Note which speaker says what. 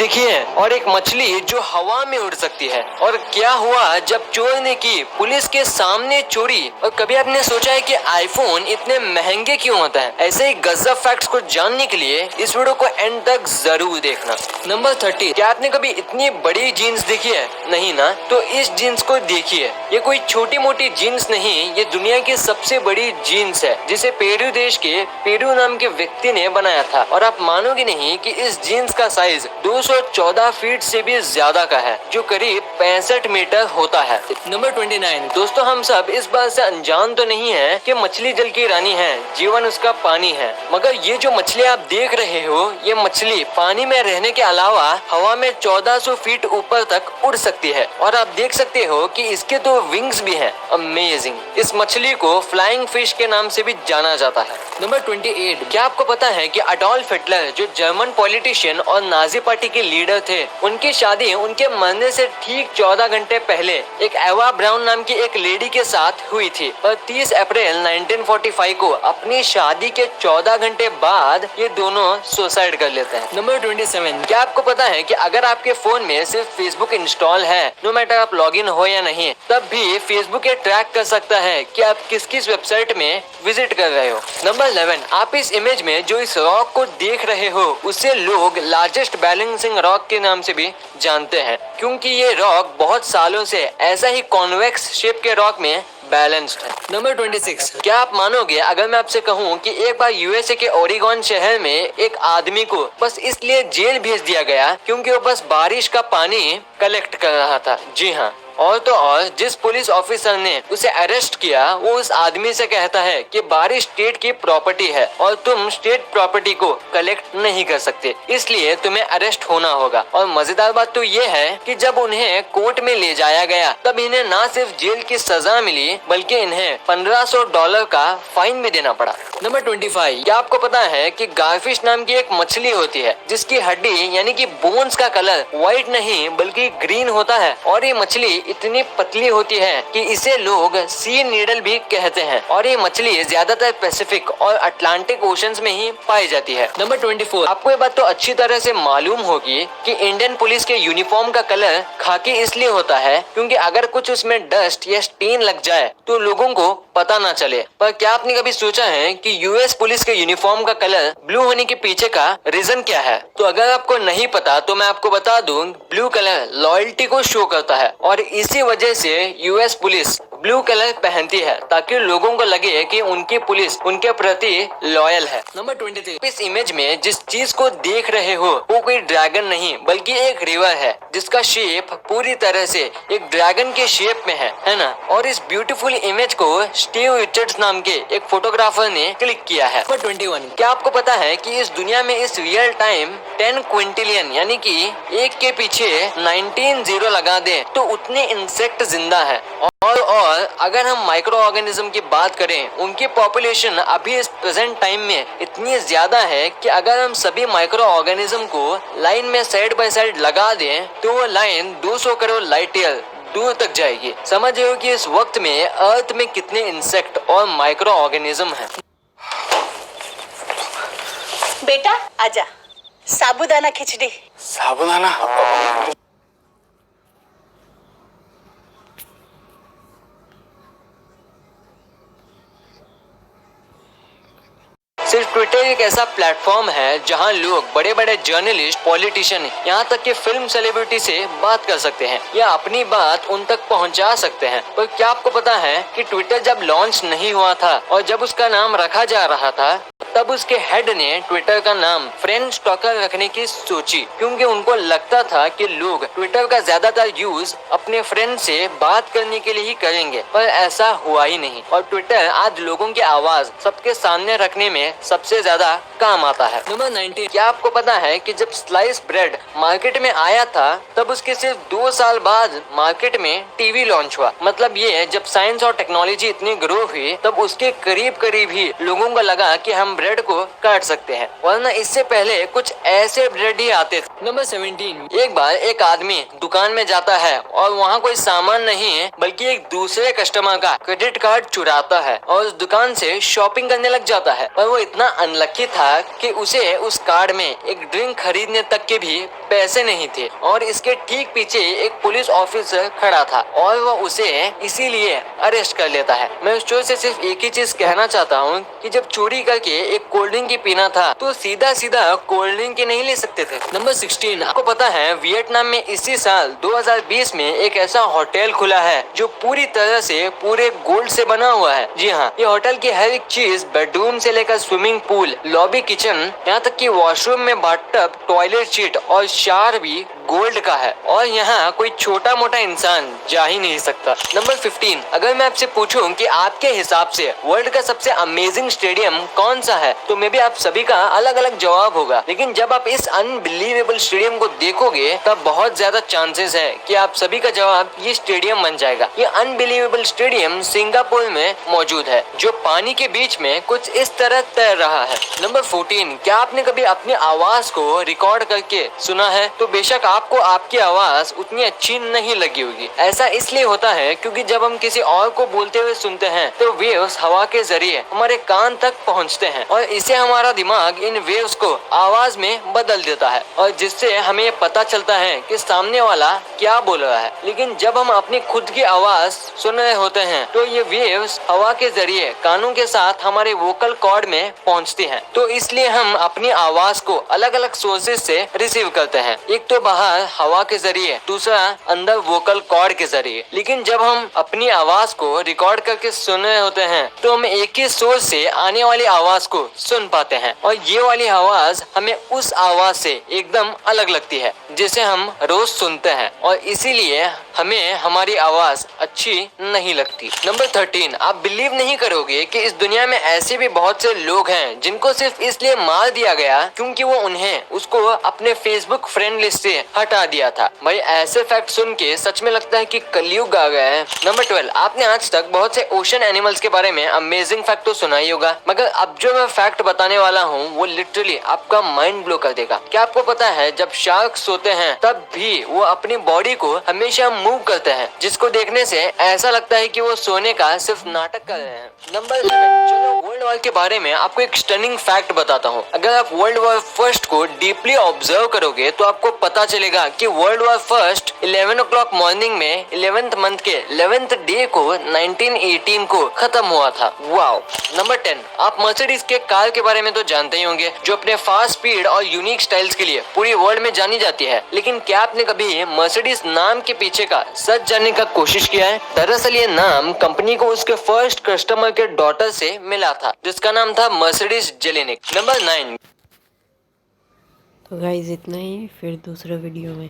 Speaker 1: देखी है और एक मछली जो हवा में उड़ सकती है। और क्या हुआ जब चोर ने की पुलिस के सामने चोरी। और कभी आपने सोचा है कि आईफोन इतने महंगे क्यों होता है? ऐसे ही गजब फैक्ट्स को जानने के लिए इस वीडियो को एंड तक जरूर देखना। नंबर 30, क्या आपने कभी इतनी बड़ी जीन्स देखी है? नहीं ना? तो इस जीन्स को देखिए। ये कोई छोटी मोटी जीन्स नहीं, ये दुनिया की सबसे बड़ी जीन्स है जिसे पेरू देश के पेरू नाम के व्यक्ति ने बनाया था। और आप मानोगे नहीं कि इस जीन्स का साइज 214 फीट से भी ज्यादा का है, जो करीब 65 मीटर होता है। नंबर 29, दोस्तों हम सब इस बात से अनजान तो नहीं है कि मछली जल की रानी है, जीवन उसका पानी है। मगर ये जो मछली आप देख रहे हो, ये मछली पानी में रहने के अलावा हवा में 1400 फीट ऊपर तक उड़ सकती है। और आप देख सकते हो कि इसके तो विंग्स भी हैं। अमेजिंग। इस मछली को फ्लाइंग फिश के नाम से भी जाना जाता है। नंबर 28, क्या आपको पता है कि अडोल्फ हिटलर जो जर्मन पॉलिटिशियन और नाजी पार्टी के लीडर थे, उनकी शादी उनके मरने से ठीक 14 घंटे पहले एक एवा ब्राउन नाम की एक लेडी के साथ हुई थी। और 30 अप्रैल 1945 को अपनी शादी के 14 घंटे बाद ये दोनों सुसाइड कर लेते हैं। नंबर 27, क्या आपको पता है कि अगर आपके फोन में सिर्फ फेसबुक इंस्टॉल है, नो मैटर आप लॉगिन हो या नहीं, तब भी फेसबुक ये ट्रैक कर सकता है कि आप किस किस वेबसाइट में विजिट कर रहे हो। नंबर 11, आप इस इमेज में जो इस रॉक को देख रहे हो, उसे लोग लार्जेस्ट बैलेंसिंग रॉक के नाम से भी जानते हैं, क्योंकि ये रॉक बहुत सालों से ऐसा ही कॉन्वेक्स शेप के रॉक में बैलेंस्ड है। नंबर 26, क्या आप मानोगे अगर मैं आपसे कहूँ कि एक बार यूएसए के ओरेगन शहर में एक आदमी को बस इसलिए जेल भेज दिया गया क्योंकि वो बस बारिश का पानी कलेक्ट कर रहा था। जी हाँ, और तो और जिस पुलिस ऑफिसर ने उसे अरेस्ट किया, वो उस आदमी से कहता है कि बारिश स्टेट की प्रॉपर्टी है और तुम स्टेट प्रॉपर्टी को कलेक्ट नहीं कर सकते, इसलिए तुम्हें अरेस्ट होना होगा। और मजेदार बात तो ये है कि जब उन्हें कोर्ट में ले जाया गया, तब इन्हें न सिर्फ जेल की सजा मिली, बल्कि इन्हें $1500 का फाइन भी देना पड़ा। नंबर 25, क्या आपको पता है कि गारफिश नाम की एक मछली होती है जिसकी हड्डी यानी कि बोन्स का कलर व्हाइट नहीं बल्कि ग्रीन होता है। और ये मछली इतनी पतली होती है कि इसे लोग सी नीडल भी कहते हैं। और ये मछली ज्यादातर पैसिफिक और अटलांटिक ओशंस में ही पाई जाती है। नंबर 24, आपको ये बात तो अच्छी तरह से मालूम होगी कि इंडियन पुलिस के यूनिफॉर्म का कलर खाकी इसलिए होता है क्योंकि अगर कुछ उसमें डस्ट या स्टेन लग जाए तो लोगों को पता ना चले। पर क्या आपने कभी सोचा है कि यूएस पुलिस के यूनिफॉर्म का कलर ब्लू होने के पीछे का रीजन क्या है? तो अगर आपको नहीं पता तो मैं आपको बता दूं, ब्लू कलर लॉयल्टी को शो करता है और इसी वजह से यूएस पुलिस ब्लू कलर पहनती है ताकि लोगों को लगे कि उनकी पुलिस उनके प्रति लॉयल है। नंबर 23, इस इमेज में जिस चीज को देख रहे हो वो कोई ड्रैगन नहीं बल्कि एक रिवर है जिसका शेप पूरी तरह से एक ड्रैगन के शेप में है ना? और इस ब्यूटीफुल इमेज को स्टीव रिचर्ड्स नाम के एक फोटोग्राफर ने क्लिक किया है। नंबर 21, क्या आपको पता है कि इस दुनिया में इस रियल टाइम 10 क्विंटिलियन यानी कि एक के पीछे 19 जीरो लगा दे तो उतने इंसेक्ट जिंदा है। और अगर हम माइक्रो ऑर्गेनिज्म की बात करें, उनकी पॉपुलेशन अभी इस प्रेजेंट टाइम में इतनी ज्यादा है कि अगर हम सभी माइक्रो ऑर्गेनिज्म को लाइन में साइड बाय साइड लगा दें तो वो लाइन 200 करोड़ लाइट ईयर दूर तक जाएगी। समझ रहे हो कि इस वक्त में अर्थ में कितने इंसेक्ट और माइक्रो ऑर्गेनिज्म हैं।
Speaker 2: बेटा आजा, साबूदाना खिचड़ी।
Speaker 3: साबूदाना?
Speaker 1: सिर्फ ट्विटर एक ऐसा प्लेटफॉर्म है जहां लोग बड़े बड़े जर्नलिस्ट, पॉलिटिशियन, यहाँ तक कि फिल्म सेलिब्रिटी से बात कर सकते हैं या अपनी बात उन तक पहुंचा सकते हैं। पर क्या आपको पता है कि ट्विटर जब लॉन्च नहीं हुआ था और जब उसका नाम रखा जा रहा था, तब उसके हेड ने ट्विटर का नाम फ्रेंड स्टॉकर रखने की सोची, क्योंकि उनको लगता था कि लोग ट्विटर का ज्यादातर यूज अपने फ्रेंड से बात करने के लिए ही करेंगे। पर ऐसा हुआ ही नहीं और ट्विटर आज लोगों की आवाज सबके सामने रखने में सबसे ज्यादा काम आता है। नंबर 19, क्या आपको पता है कि जब स्लाइस ब्रेड मार्केट में आया था तब उसके सिर्फ 2 साल बाद मार्केट में टीवी लॉन्च हुआ। मतलब ये जब साइंस और टेक्नोलॉजी इतनी ग्रो हुई तब उसके करीब करीब ही लोगों को लगा कि हम ब्रेड को काट सकते हैं, वरना इससे पहले कुछ ऐसे ब्रेड ही आते थे। नंबर 17, एक बार एक आदमी दुकान में जाता है और वहाँ कोई सामान नहीं है बल्कि एक दूसरे कस्टमर का क्रेडिट कार्ड चुराता है और उस दुकान से शॉपिंग करने लग जाता है। पर वो इतना अनलकी था कि उसे उस कार्ड में एक ड्रिंक खरीदने तक के भी पैसे नहीं थे और इसके ठीक पीछे एक पुलिस ऑफिसर खड़ा था और वह उसे इसीलिए अरेस्ट कर लेता है। मैं उस चोर से सिर्फ एक ही चीज कहना चाहता हूँ कि जब चोरी करके एक कोल्ड ड्रिंक की पीना था तो सीधा सीधा कोल्ड ड्रिंक के नहीं ले सकते थे। नंबर 16, आपको पता है वियतनाम में इसी साल 2020 में एक ऐसा होटल खुला है जो पूरी तरह से पूरे गोल्ड से बना हुआ है। जी हाँ, ये होटल की हर एक चीज बेडरूम से लेकर स्विमिंग पूल, लॉबी, किचन, यहाँ तक कि वॉशरूम में बाथटब, टॉयलेट सीट और शावर भी गोल्ड का है और यहाँ कोई छोटा मोटा इंसान जा ही नहीं सकता। नंबर 15, अगर मैं आपसे पूछूं कि आपके हिसाब से वर्ल्ड का सबसे अमेजिंग स्टेडियम कौन सा है तो मे बी आप सभी का अलग अलग जवाब होगा, लेकिन जब आप इस अनबिलीवेबल स्टेडियम को देखोगे तब बहुत ज्यादा चांसेस है कि आप सभी का जवाब ये स्टेडियम बन जाएगा। ये अनबिलीवेबल स्टेडियम सिंगापुर में मौजूद है जो पानी के बीच में कुछ इस तरह तैर रहा है। नंबर 14, क्या आपने कभी अपनी आवाज को रिकॉर्ड करके सुना है? तो बेशक आपको आपकी आवाज उतनी अच्छी नहीं लगी होगी। ऐसा इसलिए होता है क्योंकि जब हम किसी और को बोलते हुए सुनते हैं तो वेव्स हवा के जरिए हमारे कान तक पहुंचते हैं और इसे हमारा दिमाग इन वेव्स को आवाज में बदल देता है और जिससे हमें पता चलता है कि सामने वाला क्या बोल रहा है। लेकिन जब हम अपनी खुद की आवाज सुन रहे होते हैं तो ये वेव्स हवा के जरिए कानों के साथ हमारे वोकल कॉर्ड में पहुंचती हैं। तो इसलिए हम अपनी आवाज को अलग अलग सोर्सेज से रिसीव करते हैं, एक तो बाहर हवा के जरिए, दूसरा अंदर वोकल कॉर्ड के जरिए। लेकिन जब हम अपनी आवाज को रिकॉर्ड करके सुन रहे होते हैं तो हम एक ही सोर्स से आने वाली आवाज को सुन पाते हैं और ये वाली आवाज हमें उस आवाज से एकदम अलग लगती है जिसे हम रोज सुनते हैं और इसीलिए हमें हमारी आवाज अच्छी नहीं लगती। नंबर 13, आप बिलीव नहीं करोगे कि इस दुनिया में ऐसे भी बहुत से लोग हैं जिनको सिर्फ इसलिए मार दिया गया क्योंकि वो उन्हें उसको अपने फेसबुक फ्रेंड लिस्ट से हटा दिया था। भाई ऐसे फैक्ट सुन के सच में लगता है कि कलयुग आ गया है। नंबर 12, आपने आज तक बहुत से ओशन एनिमल्स के बारे में अमेजिंग फैक्ट तो सुना ही होगा, मगर अब जो मैं फैक्ट बताने वाला हूँ वो लिटरली आपका माइंड ब्लो कर देगा। क्या आपको पता है जब शार्क सोते हैं तब भी वो अपनी बॉडी को हमेशा मूव करते हैं, जिसको देखने से ऐसा लगता है कि वो सोने का सिर्फ नाटक कर रहे हैं। नंबर 11, चलो वर्ल्ड वॉर के बारे में आपको एक स्टनिंग फैक्ट बताता हूँ। अगर आप वर्ल्ड वॉर फर्स्ट को डीपली ऑब्जर्व करोगे तो आपको पता चलेगा कि world war first 11 o'clock morning में 11th मंथ के 11th डे को 1918 को खत्म हुआ था। वाओ। नंबर 10, आप मर्सिडीज के कार के बारे में तो जानते ही होंगे जो अपने फास्ट स्पीड और यूनिक स्टाइल्स के लिए पूरी वर्ल्ड में जानी जाती है। लेकिन क्या आपने कभी मर्सिडीज नाम के पीछे का सच जानने का कोशिश किया है? दरअसल ये नाम कंपनी को उसके फर्स्ट कस्टमर के डॉटर से मिला था जिसका नाम था मर्सिडीज जेलेनिक। नंबर 9,
Speaker 3: तो गाइस इतना ही, फिर दूसरा वीडियो में